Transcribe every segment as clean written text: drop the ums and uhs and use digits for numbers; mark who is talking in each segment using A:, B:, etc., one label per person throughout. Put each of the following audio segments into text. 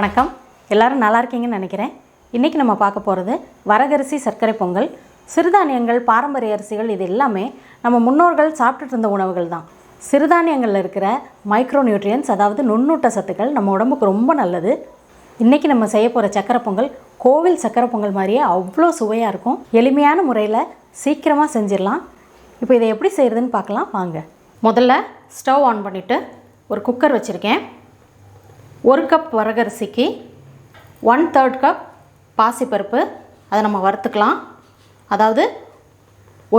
A: வணக்கம். எல்லாரும் நல்லா இருக்கீங்கன்னு நினைக்கிறேன். இன்றைக்கி நம்ம பார்க்க போகிறது வரகரிசி சர்க்கரை பொங்கல். சிறுதானியங்கள், பாரம்பரிய அரிசிகள் இது எல்லாமே நம்ம முன்னோர்கள் சாப்பிட்டுட்டு இருந்த உணவுகள் தான். சிறுதானியங்களில் இருக்கிற மைக்ரோ நியூட்ரியன்ஸ், அதாவது நுண்ணூட்ட சத்துக்கள் நம்ம உடம்புக்கு ரொம்ப நல்லது. இன்றைக்கி நம்ம செய்ய போகிற சர்க்கரை பொங்கல் கோவில் சர்க்கரை பொங்கல் மாதிரியே அவ்வளோ சுவையாக இருக்கும். எளிமையான முறையில் சீக்கிரமாக செஞ்சிடலாம். இப்போ இதை எப்படி செய்கிறதுன்னு பார்க்கலாம் வாங்க. முதல்ல ஸ்டவ் ஆன் பண்ணிவிட்டு ஒரு குக்கர் வச்சுருக்கேன். 1 கப் வரகரிசிக்கு 1/3 கப் பாசிப்பருப்பு, அதை நம்ம வறுத்துக்கலாம். அதாவது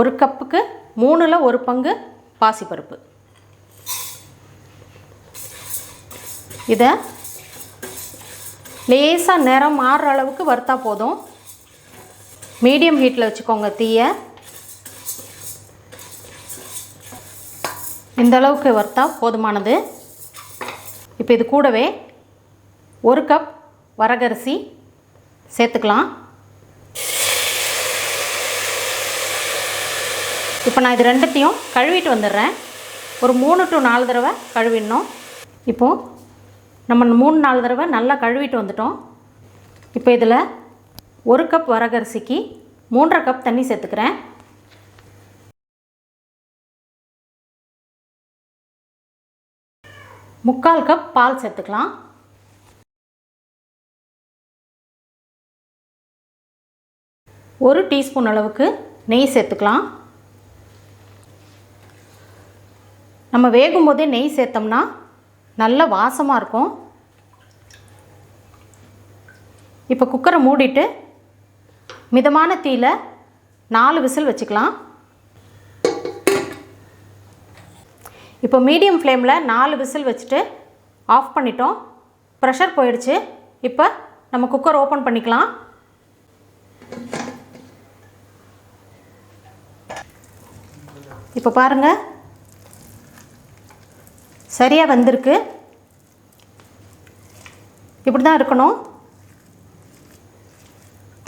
A: 1 கப்புக்கு 3ல் 1 பங்கு பாசிப்பருப்பு. இதை லேசாக நிறம் மாறுற அளவுக்கு வறுத்தா போதும். மீடியம் ஹீட்டில் வச்சுக்கோங்க தீயை. இந்த அளவுக்கு வறுத்தா போதுமானது. இப்போ இது கூடவே 1 கப் வரகரிசி சேர்த்துக்கலாம். இப்போ நான் இது ரெண்டுத்தையும் கழுவிட்டு வந்துடுறேன். ஒரு 3 to 4 தடவை கழுவிடணும். இப்போது நம்ம 3-4 தடவை நல்லா கழுவிட்டு வந்துட்டோம். இப்போ இதில் 1 கப் வரகரிசிக்கு 3.5 கப் தண்ணி சேர்த்துக்கிறேன். முக்கால் கப் பால் சேர்த்துக்கலாம். ஒரு டீஸ்பூன் அளவுக்கு நெய் சேர்த்துக்கலாம். நம்ம வேகும் போதே நெய் சேர்த்தோம்னா நல்ல வாசமாக இருக்கும். இப்போ குக்கரை மூடிட்டு மிதமான தீயில் 4 விசில் வச்சுக்கலாம். இப்போ மீடியம் ஃப்ளேமில் 4 விசில் வச்சுட்டு ஆஃப் பண்ணிட்டோம். ப்ரெஷர் போயிடுச்சு. இப்போ நம்ம குக்கர் ஓப்பன் பண்ணிக்கலாம். இப்போ பாருங்கள், சரியாக வந்திருக்கு. இப்படி தான் இருக்கணும்.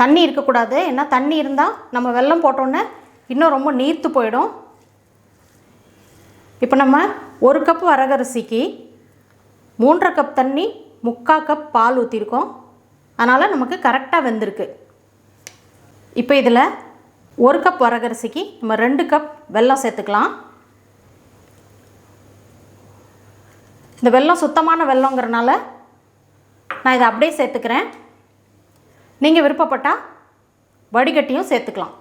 A: தண்ணி இருக்கக்கூடாது. ஏன்னா தண்ணி இருந்தால் நம்ம வெல்லம் போட்டோன்னே இன்னும் ரொம்ப நீர்த்து போயிடும். இப்போ நம்ம 1 கப் வரகரிசிக்கு 3.5 கப் தண்ணி, 3/4 கப் பால் ஊற்றிருக்கோம். அதனால் நமக்கு கரெக்டாக வெந்திருக்கு. இப்போ இதில் 1 கப் வரகரிசிக்கு நம்ம 2 கப் வெல்லம் சேர்த்துக்கலாம். இந்த வெல்லம் சுத்தமான வெல்லங்கிறனால நான் இதை அப்படியே சேர்த்துக்கிறேன். நீங்கள் விருப்பப்பட்டால் வடிகட்டியும் சேர்த்துக்கலாம்.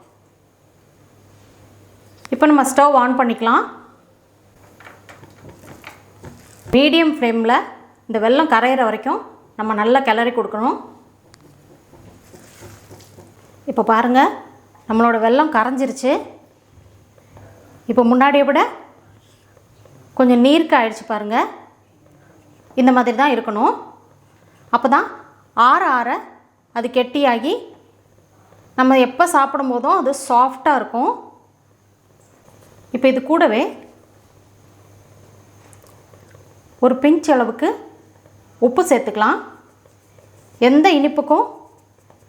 A: இப்போ நம்ம ஸ்டவ் ஆன் பண்ணிக்கலாம். மீடியம் ஃப்ளேமில் இந்த வெல்லம் கரையிற வரைக்கும் நம்ம நல்லா கிளறி கொடுக்கணும். இப்போ பாருங்கள், நம்மளோட வெல்லம் கரைஞ்சிருச்சு. இப்போ முன்னாடியை விட கொஞ்சம் நீர்க்க ஆயிடுச்சு பாருங்கள். இந்த மாதிரி தான் இருக்கணும். அப்போ தான் ஆற ஆற அது கெட்டியாகி நம்ம எப்போ சாப்பிடும் போதும் அது சாஃப்டாக இருக்கும். இப்போ இது கூடவே ஒரு பிஞ்ச் அளவுக்கு உப்பு சேர்த்துக்கலாம். எந்த இனிப்புக்கும்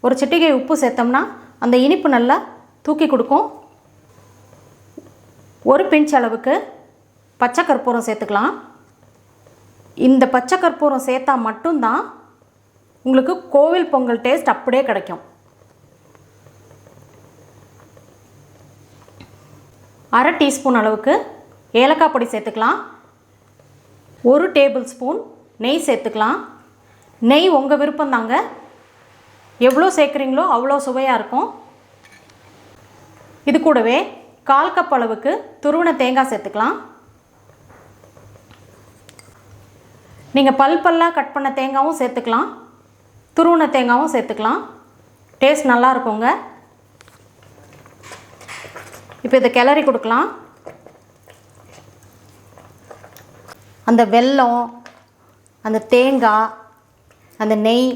A: ஒரு சிட்டிகை உப்பு சேர்த்தோம்னா அந்த இனிப்பு நல்லா தூக்கி கொடுக்கும். ஒரு பிஞ்ச் அளவுக்கு பச்சை கற்பூரம் சேர்த்துக்கலாம். இந்த பச்சை கற்பூரம் சேர்த்தா மட்டும்தான் உங்களுக்கு கோவில் பொங்கல் டேஸ்ட் அப்படியே கிடைக்கும். 1/2 டீஸ்பூன் அளவுக்கு ஏலக்காய் பொடி சேர்த்துக்கலாம். 1 டேபிள் ஸ்பூன் நெய் சேர்த்துக்கலாம். நெய் உங்கள் விருப்பம் தாங்க. எவ்வளோ சேர்க்குறீங்களோ அவ்வளோ சுவையாக இருக்கும். இது கூடவே 1/4 கப் அளவுக்கு துருவின தேங்காய் சேர்த்துக்கலாம். நீங்கள் பல்லாக கட் பண்ண தேங்காயும் சேர்த்துக்கலாம், துருவின தேங்காயும் சேர்த்துக்கலாம். டேஸ்ட் நல்லா இருக்குங்க. இப்போ இதை கிளறி கொடுக்கலாம். அந்த வெல்லம், அந்த தேங்காய், அந்த நெய்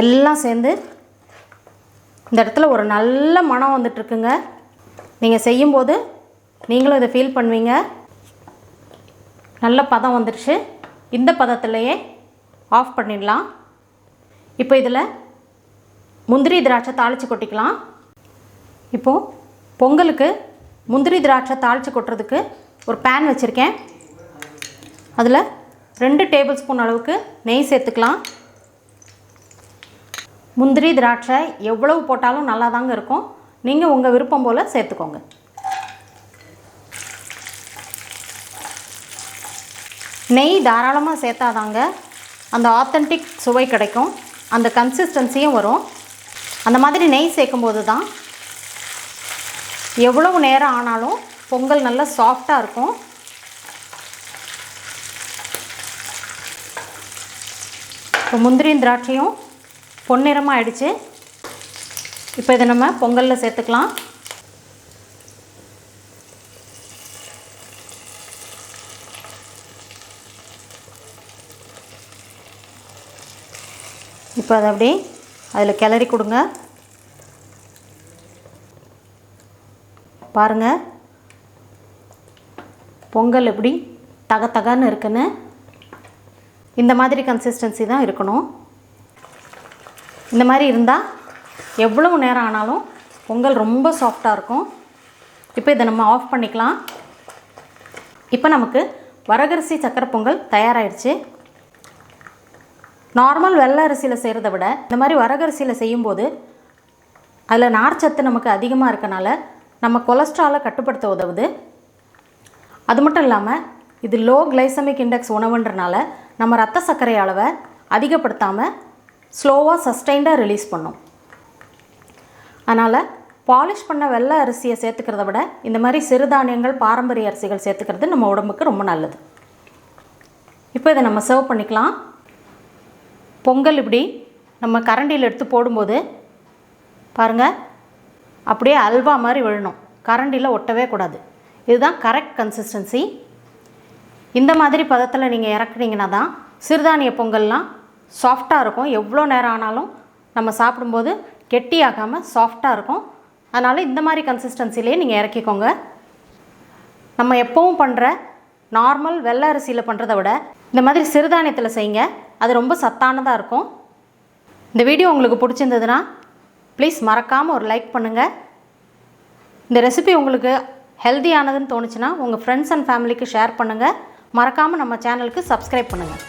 A: எல்லாம் சேர்ந்து இந்த இடத்துல ஒரு நல்ல மணம் வந்துட்டுருக்குங்க. நீங்கள் செய்யும்போது நீங்களும் இதை ஃபீல் பண்ணுவீங்க. நல்ல பதம் வந்துடுச்சு. இந்த பதத்திலையே ஆஃப் பண்ணிடலாம். இப்போ இதில் முந்திரி திராட்சை தாளித்து கொட்டிக்கலாம். இப்போது பொங்கலுக்கு முந்திரி திராட்சை தாளித்து கொட்டுறதுக்கு ஒரு பேன் வச்சுருக்கேன். அதில் 2 டேபிள் ஸ்பூன் அளவுக்கு நெய் சேர்த்துக்கலாம். முந்திரி திராட்சை எவ்வளவு போட்டாலும் நல்லா தாங்க இருக்கும். நீங்கள் உங்கள் விருப்பம் போல் சேர்த்துக்கோங்க. நெய் தாராளமாக சேர்த்தாதாங்க அந்த ஆத்தென்டிக் சுவை கிடைக்கும், அந்த கன்சிஸ்டன்சியும் வரும். அந்த மாதிரி நெய் சேர்க்கும்போது தான் எவ்வளவு நேரம் ஆனாலும் பொங்கல் நல்லா சாஃப்டாக இருக்கும். இப்போ முந்திரியும் திராட்சையும் பொன்னிறமாக ஆயிடுச்சு. இப்போ இதை நம்ம பொங்கலில் சேர்த்துக்கலாம். இப்போ அதை அப்படியே அதில் கிளறி கொடுங்க. பாருங்கள் பொங்கல் எப்படி தகன்னு இருக்குன்னு. இந்த மாதிரி கன்சிஸ்டன்சி தான் இருக்கணும். இந்த மாதிரி இருந்தால் எவ்வளவு நேரம் ஆனாலும் பொங்கல் ரொம்ப சாஃப்டாக இருக்கும். இப்போ இதை நம்ம ஆஃப் பண்ணிக்கலாம். இப்போ நமக்கு வரகரிசி சக்கரை பொங்கல் தயாராகிடுச்சு. நார்மல் வெள்ளை அரிசியில் செய்கிறத விட இந்த மாதிரி வரகரிசியில் செய்யும்போது அதில் நார்ச்சத்து நமக்கு அதிகமாக இருக்கனால நம்ம கொலஸ்ட்ராலை கட்டுப்படுத்த உதவுது. அது மட்டும் இல்லாமல் இது லோ கிளைசமிக் இண்டெக்ஸ் உணவுன்றனால நம்ம ரத்த சர்க்கரை அளவை அதிகப்படுத்தாமல் ஸ்லோவாக சஸ்டைண்டாக ரிலீஸ் பண்ணும். அதனால் பாலிஷ் பண்ண வெள்ளை அரிசியை சேர்த்துக்கிறத விட இந்த மாதிரி சிறுதானியங்கள் பாரம்பரிய அரிசிகள் சேர்த்துக்கிறது நம்ம உடம்புக்கு ரொம்ப நல்லது. இப்போ இதை நம்ம சர்வ் பண்ணிக்கலாம். பொங்கல் இப்படி நம்ம கரண்டியில் எடுத்து போடும்போது பாருங்கள் அப்படியே அல்வா மாதிரி விழணும், கரண்டியில் ஒட்டவே கூடாது. இதுதான் கரெக்ட் கன்சிஸ்டன்சி. இந்த மாதிரி பதத்தில் நீங்கள் இறக்குனீங்கன்னா தான் சிறுதானிய பொங்கல்லாம் சாஃப்டாக இருக்கும். எவ்வளோ நேரம் ஆனாலும் நம்ம சாப்பிடும்போது கெட்டியாகாமல் சாஃப்டாக இருக்கும். அதனால் இந்த மாதிரி கன்சிஸ்டன்சிலே நீங்கள் இறக்கிக்கோங்க. நம்ம எப்பவும் பண்ணுற நார்மல் வெள்ளை அரிசியில் பண்ணுறதை விட இந்த மாதிரி சிறுதானியத்தில் செய்யுங்க, அது ரொம்ப சத்தானதாக இருக்கும். இந்த வீடியோ உங்களுக்கு பிடிச்சிருந்ததுன்னா ப்ளீஸ் மறக்காமல் ஒரு லைக் பண்ணுங்கள். இந்த ரெசிபி உங்களுக்கு ஹெல்த்தியானதுன்னு தோணுச்சுன்னா உங்கள் ஃப்ரெண்ட்ஸ் அண்ட் ஃபேமிலிக்கு ஷேர் பண்ணுங்கள். மறக்காமல் நம்ம சேனலுக்கு சப்ஸ்கிரைப் பண்ணுங்கள்.